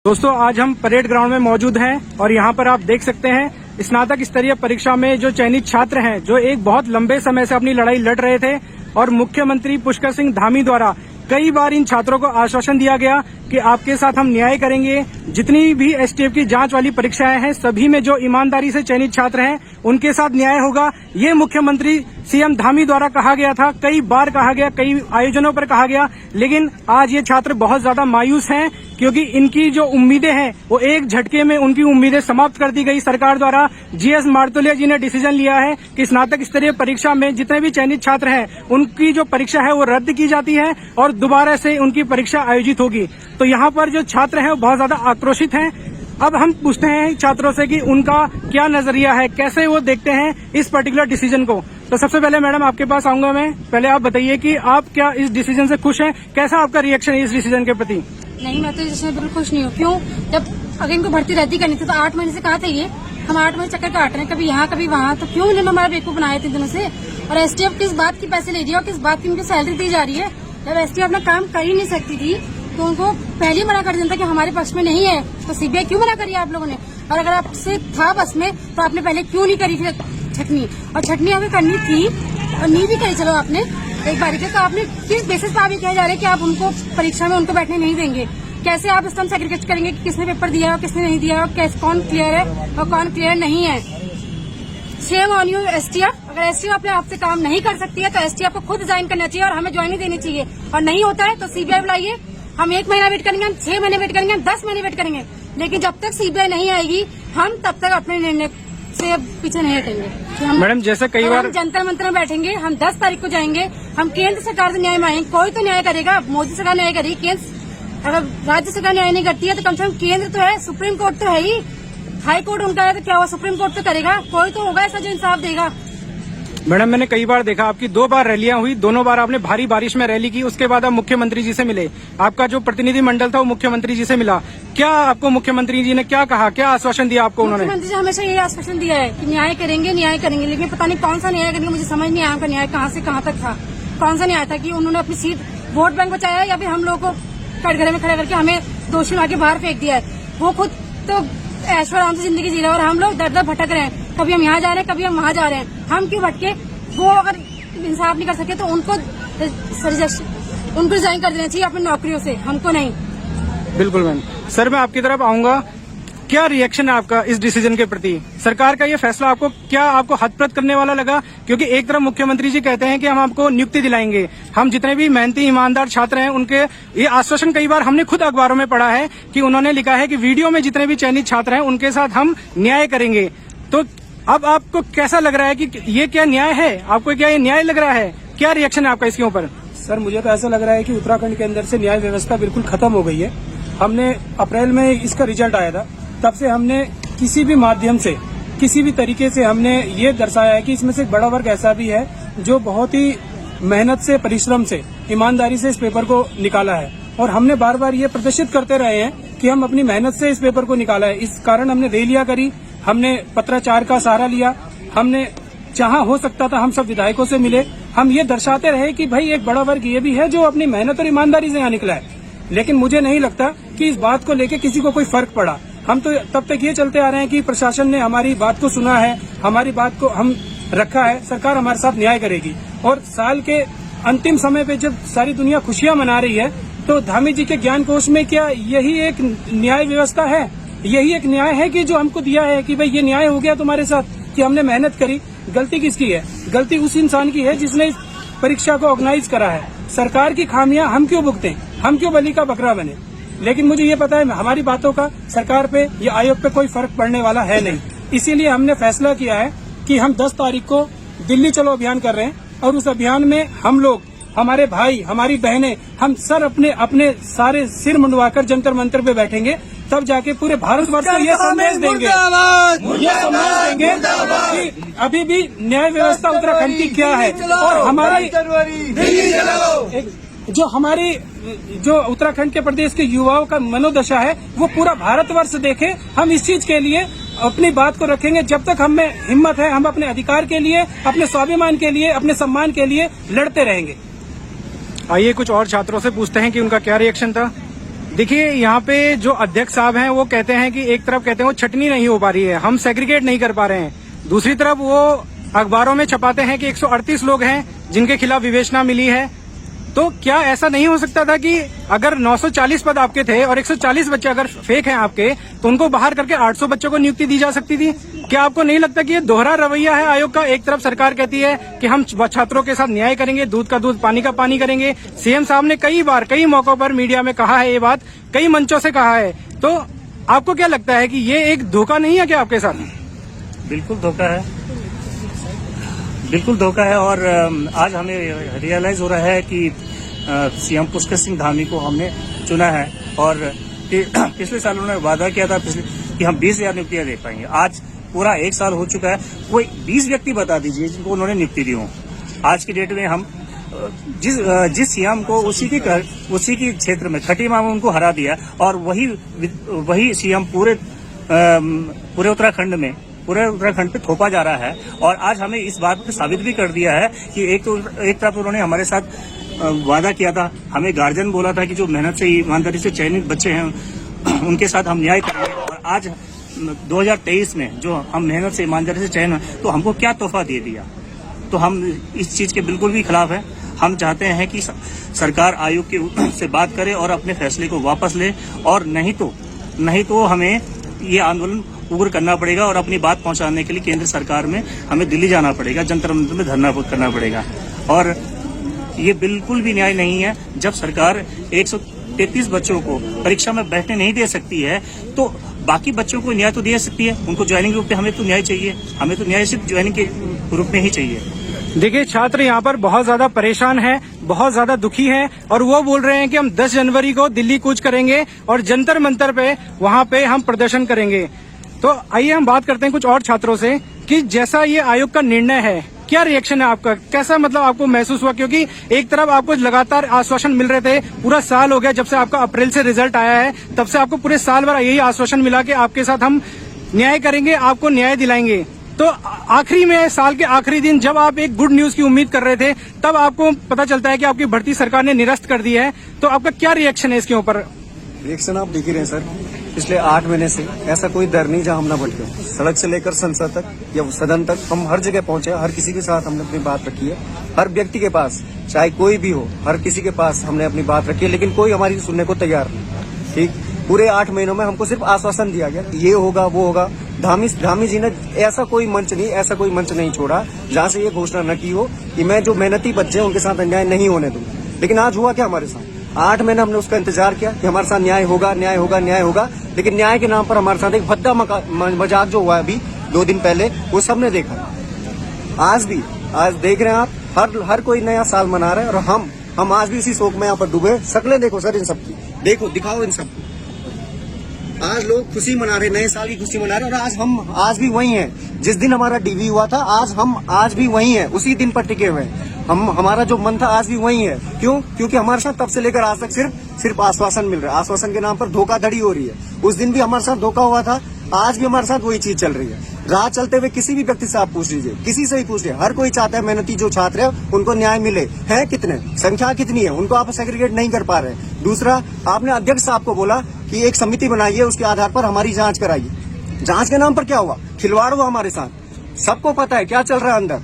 दोस्तों आज हम परेड ग्राउंड में मौजूद हैं और यहाँ पर आप देख सकते हैं स्नातक स्तरीय परीक्षा में जो चयनित छात्र हैं जो एक बहुत लंबे समय से अपनी लड़ाई लड़ रहे थे और मुख्यमंत्री पुष्कर सिंह धामी द्वारा कई बार इन छात्रों को आश्वासन दिया गया कि आपके साथ हम न्याय करेंगे। जितनी भी एसटीएफ की जांच वाली परीक्षाएं हैं सभी में जो ईमानदारी से चयनित छात्र हैं उनके साथ न्याय होगा। ये मुख्यमंत्री सीएम धामी द्वारा कहा गया था, कई बार कहा गया, कई आयोजनों पर कहा गया, लेकिन आज ये छात्र बहुत ज्यादा मायूस हैं क्योंकि इनकी जो उम्मीदें हैं वो एक झटके में उनकी उम्मीदें समाप्त कर दी गई सरकार द्वारा। जीएस मार्तोलिया जी ने डिसीजन लिया है कि स्नातक स्तरीय परीक्षा में जितने भी चयनित छात्र हैं उनकी जो परीक्षा है वो रद्द की जाती है और दोबारा से उनकी परीक्षा आयोजित होगी। तो यहाँ पर जो छात्र हैं वो बहुत ज्यादा आक्रोशित हैं। अब हम पूछते हैं छात्रों से कि उनका क्या नजरिया है, कैसे वो देखते हैं इस पर्टिकुलर डिसीजन को। तो सबसे पहले मैडम आपके पास आऊंगा मैं, पहले आप बताइए कि आप क्या इस डिसीजन से खुश हैं, कैसा आपका रिएक्शन है इस डिसीजन के प्रति? नहीं, मैं तो इसमें बिल्कुल खुश नहीं हूँ। क्यों? जब अगर इनको भर्ती रद्दी करनी थी तो 8 महीने से कहा था ये, हम 8 महीने चक्कर काट रहे हैं, कभी यहाँ कभी वहाँ, तो क्यों इन्होंने हमारा बेवकूफ बनाया 3 दिनों से? और एसटीएफ किस बात की पैसे ले रही है और किस बात की उनकी सैलरी दी जा रही है? जब एसटीएफ अपना काम कर ही नहीं सकती थी तो उनको पहले ही मना कर देना था कि हमारे पक्ष में नहीं है, तो सीबीआई क्यों मना करी आप लोगों ने? और अगर आपसे था बस में तो आपने पहले क्यों नहीं करी फिर छटनी? और छटनी अगर करनी थी और नहीं भी करी, चलो आपने एक बारी के, तो आपने किस बेसिस पर आप ये कहे जा रहे हैं कि आप उनको परीक्षा में उनको बैठने नहीं देंगे? कैसे आप इस टाइम सेग्रीगेट करेंगे कि किसने पेपर दिया और किसने नहीं दिया और कौन क्लियर है और कौन क्लियर नहीं है? Shame on you STF. अगर एसटीएफ अपने आप से काम नहीं कर सकती है तो एसटीएफ को खुद ज्वाइन करना चाहिए और हमें ज्वाइन ही देनी चाहिए। और नहीं होता है तो सीबीआई बुलाइए, हम 1 महीना वेट करेंगे, हम 6 महीने वेट करेंगे, हम 10 महीने वेट करेंगे, लेकिन जब तक सीबीआई नहीं आएगी हम तब तक अपने निर्णय से पीछे नहीं हटेंगे। मैडम जैसे कई बार जंतर मंतर में बैठेंगे, हम 10 तारीख को जाएंगे, हम केंद्र सरकार से न्याय मांगेंगे। कोई तो न्याय करेगा, मोदी सरकार न्याय करेगी, केंद्र अगर राज्य सरकार न्याय नहीं करती है तो कम से कम केंद्र तो है, सुप्रीम कोर्ट तो है ही, हाई कोर्ट उनका है तो क्या हुआ, सुप्रीम कोर्ट तो करेगा, कोई तो होगा ऐसा जो इंसाफ देगा। मैडम मैंने कई बार देखा आपकी 2 बार रैलियां हुई, दोनों बार आपने भारी बारिश में रैली की, उसके बाद आप मुख्यमंत्री जी से मिले, आपका जो प्रतिनिधि मंडल था वो मुख्यमंत्री जी से मिला। क्या आपको मुख्यमंत्री जी ने क्या कहा, क्या आश्वासन दिया आपको उन्होंने? मुख्यमंत्री जी हमेशा यही आश्वासन दिया है कि न्याय करेंगे, न्याय करेंगे, लेकिन पता नहीं कौन सा न्याय करेंगे, मुझे समझ नहीं आया उनका न्याय कहाँ से कहाँ तक था। कौन सा न्याय था कि उन्होंने अपनी सीट वोट बैंक बचाया या फिर हम लोग को कटघरे में खड़ा करके हमें दोषी आगे बाहर फेंक दिया है? वो खुद तो ऐश्वर्य आराम से जिंदगी जी रहे और हम लोग दर दर भटक रहे हैं, कभी हम यहाँ जा रहे हैं, कभी हम वहाँ जा रहे हैं। हम क्यों भटके? वो अगर इंसाफ नहीं कर सके तो उनको रिजाइन कर देना चाहिए अपनी नौकरियों से, हमको नहीं। बिल्कुल मैम। सर मैं आपकी तरफ आऊंगा, क्या रिएक्शन है आपका इस डिसीजन के प्रति? सरकार का ये फैसला आपको हतप्रत करने वाला लगा? क्योंकि एक तरफ मुख्यमंत्री जी कहते हैं कि हम आपको नियुक्ति दिलाएंगे, हम जितने भी मेहनती ईमानदार छात्र हैं उनके ये आश्वासन कई बार हमने खुद अखबारों में पढ़ा है कि उन्होंने लिखा है कि वीडियो में जितने भी चयनित छात्र हैं उनके साथ हम न्याय करेंगे। तो अब आपको कैसा लग रहा है कि ये क्या न्याय है? आपको क्या ये न्याय लग रहा है? क्या रिएक्शन है आपका इसके ऊपर? सर मुझे तो ऐसा लग रहा है कि उत्तराखंड के अंदर से न्याय व्यवस्था बिल्कुल खत्म हो गई है। हमने अप्रैल में इसका रिजल्ट आया था, तब से हमने किसी भी माध्यम से किसी भी तरीके से हमने ये दर्शाया है कि इसमें से एक बड़ा वर्ग ऐसा भी है जो बहुत ही मेहनत से, परिश्रम से, ईमानदारी से इस पेपर को निकाला है और हमने बार बार ये प्रदर्शित करते रहे हैं कि हम अपनी मेहनत से इस पेपर को निकाला है। इस कारण हमने रैलियां करी, हमने पत्राचार का सहारा लिया, हमने जहां हो सकता था हम सब विधायकों से मिले, हम ये दर्शाते रहे कि भाई एक बड़ा वर्ग ये भी है जो अपनी मेहनत और ईमानदारी से यहाँ निकला है। लेकिन मुझे नहीं लगता कि इस बात को लेके किसी को कोई फर्क पड़ा। हम तो तब तक ये चलते आ रहे हैं कि प्रशासन ने हमारी बात को सुना है, हमारी बात को हम रखा है, सरकार हमारे साथ न्याय करेगी। और साल के अंतिम समय पे जब सारी दुनिया खुशियां मना रही है तो धामी जी के ज्ञान कोश में क्या यही एक न्याय व्यवस्था है? यही एक न्याय है कि जो हमको दिया है कि भाई ये न्याय हो गया तुम्हारे साथ कि हमने मेहनत करी? गलती किसकी है? गलती उस इंसान की है जिसने इस परीक्षा को ऑर्गेनाइज करा है। सरकार की खामियां हम क्यों भुगतें? हम क्यों बलि का बकरा बने? लेकिन मुझे ये पता है हमारी बातों का सरकार पे या आयोग पे कोई फर्क पड़ने वाला है नहीं। इसीलिए हमने फैसला किया है कि हम 10 तारीख को दिल्ली चलो अभियान कर रहे हैं और उस अभियान में हम लोग, हमारे भाई, हमारी बहनें, हम सर अपने सारे सिर मुंडवाकर जंतर मंतर पे बैठेंगे, तब जाके पूरे भारतवर्ष को ये संदेश देंगे कि अभी भी न्याय व्यवस्था उत्तराखंड की क्या है और हमारी जो उत्तराखंड के प्रदेश के युवाओं का मनोदशा है वो पूरा भारतवर्ष देखे। हम इस चीज के लिए अपनी बात को रखेंगे। जब तक हम में हिम्मत है हम अपने अधिकार के लिए, अपने स्वाभिमान के लिए, अपने सम्मान के लिए लड़ते रहेंगे। आइए कुछ और छात्रों से पूछते हैं कि उनका क्या रिएक्शन था। देखिए यहाँ पे जो अध्यक्ष साहब हैं वो कहते हैं कि एक तरफ कहते हैं वो छटनी नहीं हो पा रही है, हम सेग्रीगेट नहीं कर पा रहे हैं, दूसरी तरफ वो अखबारों में छपाते हैं कि 138 लोग हैं जिनके खिलाफ विवेचना मिली है। तो क्या ऐसा नहीं हो सकता था कि अगर 940 पद आपके थे और 140 बच्चे अगर फेक हैं आपके, तो उनको बाहर करके 800 बच्चों को नियुक्ति दी जा सकती थी? क्या आपको नहीं लगता कि ये दोहरा रवैया है आयोग का? एक तरफ सरकार कहती है कि हम छात्रों के साथ न्याय करेंगे, दूध का दूध पानी का पानी करेंगे। सीएम साहब ने कई बार कई मौकों पर मीडिया में कहा है ये बात, कई मंचों से कहा है। तो आपको क्या लगता है कि ये एक धोखा नहीं है क्या आपके साथ? बिल्कुल धोखा है, बिल्कुल धोखा है। और आज हमें रियलाइज हो रहा है कि सीएम पुष्कर सिंह धामी को हमने चुना है। और पिछले साल उन्होंने वादा किया था कि हम 20,000 नियुक्तियां दे पाएंगे। आज पूरा 1 साल हो चुका है, कोई 20 व्यक्ति बता दीजिए जिनको उन्होंने नियुक्ति दी हो। आज की डेट में हम जिस सीएम को उसी की क्षेत्र में खटी माम उनको हरा दिया, और वही सीएम पूरे उत्तराखंड पे थोपा जा रहा है। और आज हमें इस बात को साबित भी कर दिया है कि एक तरफ उन्होंने हमारे साथ वादा किया था, हमें गार्जियन बोला था कि जो मेहनत से ईमानदारी से चयनित बच्चे हैं उनके साथ हम न्याय करेंगे, और आज 2023 में जो हम मेहनत से ईमानदारी से चयन तो हमको क्या तोहफा दे दिया। तो हम इस चीज के बिल्कुल भी खिलाफ है। हम चाहते हैं कि सरकार आयोग के से बात करे और अपने फैसले को वापस ले, और नहीं तो हमें ये आंदोलन उग्र करना पड़ेगा और अपनी बात पहुंचाने के लिए केंद्र सरकार में हमें दिल्ली जाना पड़ेगा, जंतर मंतर में धरना करना पड़ेगा। और ये बिल्कुल भी न्याय नहीं है। जब सरकार 133 बच्चों को परीक्षा में बैठने नहीं दे सकती है, तो बाकी बच्चों को न्याय तो दे सकती है। उनको ज्वाइनिंग रूप में हमें तो न्याय चाहिए, हमें तो न्याय सिर्फ ज्वाइनिंग के रूप में ही चाहिए। देखिए छात्र यहाँ पर बहुत ज्यादा परेशान हैं, बहुत ज्यादा दुखी हैं, और वो बोल रहे हैं कि हम 10 जनवरी को दिल्ली कूच करेंगे और जंतर मंतर पे वहाँ पे हम प्रदर्शन करेंगे। तो आइए हम बात करते हैं कुछ और छात्रों से कि जैसा ये आयोग का निर्णय है, क्या रिएक्शन है आपका? कैसा मतलब आपको महसूस हुआ? क्योंकि एक तरफ आपको लगातार आश्वासन मिल रहे थे, पूरा साल हो गया जब से आपका अप्रैल से रिजल्ट आया है, तब से आपको पूरे साल भर यही आश्वासन मिला कि आपके साथ हम न्याय करेंगे, आपको न्याय दिलाएंगे। तो आखिरी में साल के आखिरी दिन जब आप एक गुड न्यूज की उम्मीद कर रहे थे, तब आपको पता चलता है कि आपकी भर्ती सरकार ने निरस्त कर दी है। तो आपका क्या रिएक्शन है इसके ऊपर? रिएक्शन आप देख ही रहे हैं सर, पिछले 8 महीने से ऐसा कोई दर नहीं जहां हम न भटके। सड़क से लेकर संसद तक या सदन तक हम हर जगह पहुंचे, हर किसी के साथ हमने अपनी बात रखी है। हर व्यक्ति के पास, चाहे कोई भी हो, हर किसी के पास हमने अपनी बात रखी है, लेकिन कोई हमारी सुनने को तैयार नहीं। ठीक, पूरे 8 महीनों में हमको सिर्फ आश्वासन दिया गया, ये होगा वो होगा। धामी जी ने ऐसा कोई मंच नहीं छोड़ा जहाँ से ये घोषणा न की हो कि मैं जो मेहनती बच्चे हैं उनके साथ अन्याय नहीं होने दूंगा। लेकिन आज हुआ क्या हमारे साथ? 8 महीने हमने उसका इंतजार किया कि हमारे साथ न्याय होगा, लेकिन न्याय के नाम पर हमारे साथ एक भद्दा मजाक जो हुआ अभी 2 दिन पहले, वो सबने देखा। आज देख रहे हैं आप, हर कोई नया साल मना रहा है, और हम आज भी इसी शोक में यहाँ पर डूबे। शक्लें देखो सर इन सबकी, देखो, दिखाओ इन सबको। आज लोग खुशी मना रहे, नए साल की खुशी मना रहे, और हम आज भी वही हैं। जिस दिन हमारा डीवी हुआ था, हम आज भी वही हैं, उसी दिन पर टिके हुए हैं। हमारा जो मन था आज भी वही है। क्यों? क्योंकि हमारे साथ तब से लेकर आज तक सिर्फ आश्वासन मिल रहा है। आश्वासन के नाम पर धोखाधड़ी हो रही है। उस दिन भी हमारे साथ धोखा हुआ था, आज भी हमारे साथ वही चीज चल रही है। राह चलते हुए किसी भी व्यक्ति से आप पूछ लीजिए, किसी से ही पूछ लीजिए, हर कोई चाहता है मेहनती जो छात्र है उनको न्याय मिले। है कितने, संख्या कितनी है, उनको आप सेग्रीगेट नहीं कर पा रहे। दूसरा, आपने अध्यक्ष साहब को बोला कि एक समिति बनाइए, उसके आधार पर हमारी जांच कराइए। जांच के नाम पर क्या हुआ? खिलवाड़ हुआ हमारे साथ। सबको पता है क्या चल रहा है अंदर,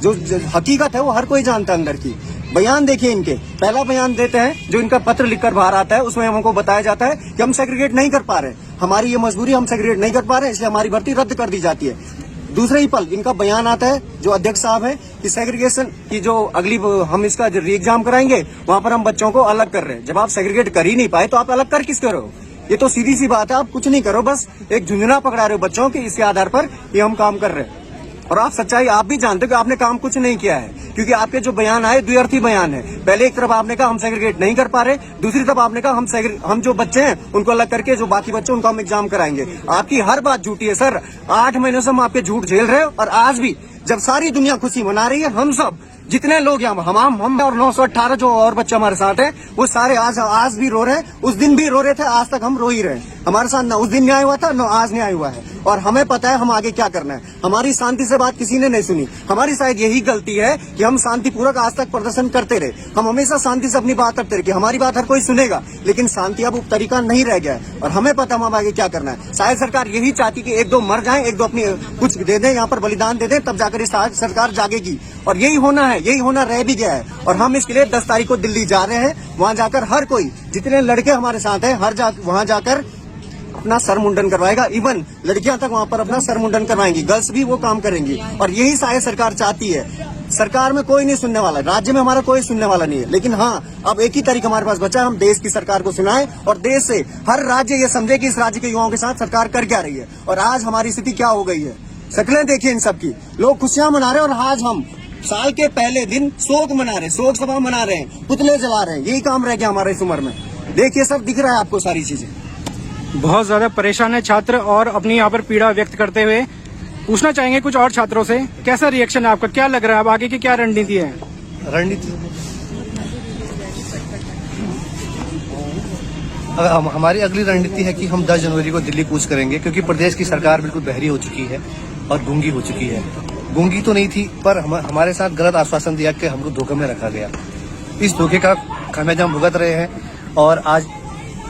जो हकीकत है वो हर कोई जानता है अंदर की। बयान देखिए इनके, पहला बयान देते हैं जो इनका पत्र लिखकर बाहर आता है, उसमें हमको बताया जाता है कि हम सेग्रीगेट नहीं कर पा रहे, हमारी ये मजबूरी, हम सेग्रीगेट नहीं कर पा रहे, इसलिए हमारी भर्ती रद्द कर दी जाती है। दूसरे ही पल इनका बयान आता है जो अध्यक्ष साहब है कि सेग्रीगेशन की जो अगली हम इसका री एग्जाम कराएंगे, वहां पर हम बच्चों को अलग कर रहे हैं। जब आप सेग्रीगेट कर ही नहीं पाए तो आप अलग कर किस करो? ये तो सीधी सी बात है, आप कुछ नहीं करो, बस एक झुंझुना पकड़ा रहे हो बच्चों के, इसके आधार पर ये हम काम कर रहे हैं। और आप सच्चाई आप भी जानते हो कि आपने काम कुछ नहीं किया है, क्योंकि आपके जो बयान आए द्व्यर्थी बयान है। पहले एक तरफ आपने कहा हम सेग्रीगेट नहीं कर पा रहे, दूसरी तरफ आपने कहा हम जो बच्चे हैं उनको अलग करके जो बाकी बच्चे उनको हम एग्जाम कराएंगे। आपकी हर बात झूठी है सर। 8 महीनों से हम आपके झूठ झेल रहे हैं, और आज भी जब सारी दुनिया खुशी मना रही है, हम सब जितने लोग यहाँ हम और 918 जो और बच्चे हमारे साथ हैं, वो सारे आज भी रो रहे हैं। उस दिन भी रो रहे थे, आज तक हम रो ही रहे हैं। हमारे साथ ना उस दिन न्याय हुआ था, ना आज न्याय हुआ है, और हमें पता है हम आगे क्या करना है। हमारी शांति से बात किसी ने नहीं सुनी। हमारी शायद यही गलती है कि हम शांतिपूर्वक आज तक प्रदर्शन करते रहे। हम हमेशा शांति से अपनी बात करते रहे कि हमारी बात हर कोई सुनेगा, लेकिन शांति अब तरीका नहीं रह गया है और हमें पता हम आगे क्या करना है। शायद सरकार यही चाहती कि एक दो मर जाएं, एक दो अपनी कुछ दे दें, यहाँ पर बलिदान दे दें, तब जाकर इस सरकार जागेगी। और यही होना है, यही होना रह भी गया है। और हम इसके लिए 10 तारीख को दिल्ली जा रहे हैं। वहां जाकर हर कोई, जितने लड़के हमारे साथ हैं, वहां जाकर अपना सर मुंडन करवाएगा। इवन लड़कियां तक वहां पर अपना सर मुंडन करवाएंगी, गर्ल्स भी वो काम करेंगी। और यही शायद सरकार चाहती है। सरकार में कोई नहीं सुनने वाला, राज्य में हमारा कोई सुनने वाला नहीं है, लेकिन हाँ, अब एक ही तरीका हमारे पास बचा है, हम देश की सरकार को सुनाएं और देश से हर राज्य ये समझे कि इस राज्य के युवाओं के साथ सरकार कर क्या रही है और आज हमारी स्थिति क्या हो गई है। शक्लें देखिए इन सबकी, लोग खुशियां मना रहे हैं और आज हम साल के पहले दिन शोक मना रहे हैं, शोक सभा मना रहे हैं, पुतले जला रहे हैं। यही काम रह गया हमारे इस उम्र में। देखिए सब दिख रहा है आपको सारी चीजें। बहुत ज्यादा परेशान है छात्र और अपनी यहाँ पर पीड़ा व्यक्त करते हुए। पूछना चाहेंगे कुछ और छात्रों से, कैसा रिएक्शन है आपका, क्या लग रहा है, अब आगे की क्या रणनीति है? रणनीति हमारी अगली रणनीति है कि हम 10 जनवरी को दिल्ली कूच करेंगे, क्योंकि प्रदेश की सरकार बिल्कुल बहरी हो चुकी है और गूंगी हो चुकी है। गूंगी तो नहीं थी, पर हमारे साथ गलत आश्वासन दिया कि हमको धोखे में रखा गया। इस धोखे का खामियाजा हम भुगत रहे हैं और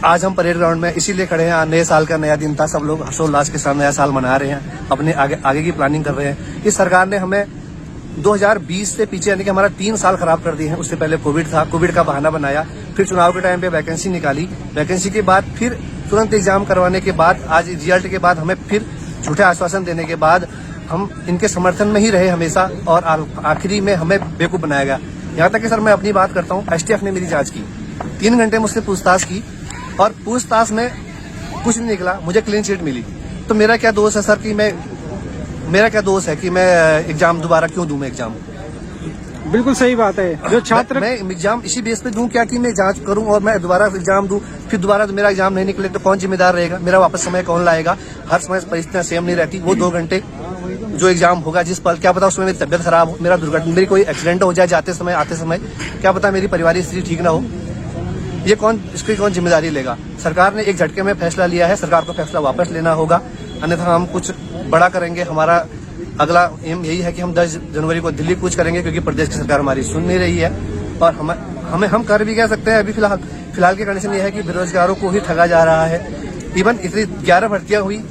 आज हम परेड ग्राउंड में इसीलिए खड़े हैं। नए साल का नया दिन था, सब लोग हर्षोल्लास के साथ नया साल मना रहे हैं, अपने आगे की प्लानिंग कर रहे हैं। इस सरकार ने हमें 2020 से पीछे, यानी कि हमारा 3 साल खराब कर दिए हैं। उससे पहले कोविड था, कोविड का बहाना बनाया, फिर चुनाव के टाइम पे वैकेंसी निकाली, वैकेंसी के बाद फिर तुरंत एग्जाम करवाने के बाद, आज रिजल्ट के बाद हमें फिर झूठे आश्वासन देने के बाद हम इनके समर्थन में ही रहे हमेशा और आखिरी में हमें बेवकूफ बनाया गया। यहाँ तक कि सर मैं अपनी बात करता हूँ, एसटीएफ ने मेरी जांच की, 3 घंटे मुझसे पूछताछ की और पूछताछ में कुछ नहीं निकला, मुझे क्लीन चिट मिली। तो मेरा क्या दोष है सर कि मैं एग्जाम दोबारा क्यों दूं? मैं एग्जाम बिल्कुल सही बात है। जो छात्र मैं एग्जाम इसी बेस पे दूं क्या कि मैं जांच करूं और मैं दोबारा एग्जाम दूं, फिर दोबारा तो मेरा एग्जाम नहीं निकले तो कौन जिम्मेदार रहेगा? मेरा वापस समय कौन लाएगा? हर समय परिस्थितियां सेम नहीं रहती। वो 2 घंटे जो एग्जाम होगा, जिस पल क्या पता उसमें मेरी तबियत खराब हो, मेरा दुर्घटना, मेरी कोई एक्सीडेंट हो जाए जाते समय आते समय, क्या पता मेरी पारिवारिक स्थिति ठीक ना हो। ये इसकी कौन जिम्मेदारी लेगा? सरकार ने एक झटके में फैसला लिया है, सरकार को फैसला वापस लेना होगा, अन्यथा हम कुछ बड़ा करेंगे। हमारा अगला एम यही है कि हम 10 जनवरी को दिल्ली कूच करेंगे, क्योंकि प्रदेश की सरकार हमारी सुन नहीं रही है और हम कर भी कह सकते हैं। अभी फिलहाल की कंडीशन ये है कि बेरोजगारों को ही ठगा जा रहा है। इवन इतनी 11 भर्तियां हुई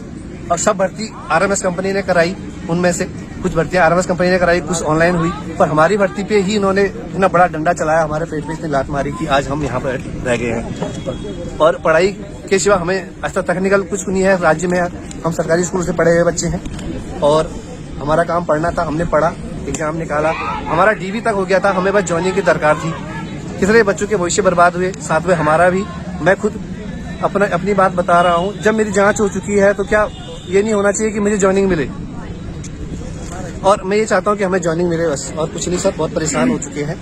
और सब भर्ती आरएमएस कंपनी ने कराई, उनमें से कुछ भर्तियां आरएमएस कंपनी ने कराई, कुछ ऑनलाइन हुई, पर हमारी भर्ती पे ही इन्होंने इतना बड़ा डंडा चलाया, हमारे पेट पे इतनी लात मारी कि आज हम यहाँ पर रह गए हैं। और पढ़ाई के सिवा हमें ऐसा टेक्निकल कुछ नहीं है राज्य में। हम सरकारी स्कूल से पढ़े हुए बच्चे हैं और हमारा काम पढ़ना था, हमने पढ़ा, एग्जाम निकाला, हमारा डीवी तक हो गया था, हमें बस जॉइनिंग की दरकार थी। कितने बच्चों के भविष्य बर्बाद हुए, साथ में हमारा भी। मैं खुद अपनी बात बता रहा हूँ, जब मेरी जांच हो चुकी है तो क्या ये नहीं होना चाहिए कि मुझे जॉइनिंग मिले? और मैं ये चाहता हूँ कि हमें जॉइनिंग मिले, बस और कुछ नहीं सर। बहुत परेशान हो चुके हैं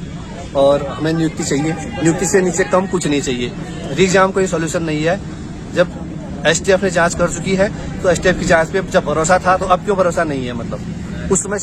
और हमें नियुक्ति चाहिए, नियुक्ति से नीचे कम कुछ नहीं चाहिए। री एग्जाम कोई सोल्यूशन नहीं है। जब एसटीएफ ने जांच कर चुकी है तो एसटीएफ की जांच पे जब भरोसा था तो अब क्यों भरोसा नहीं है? मतलब उस समय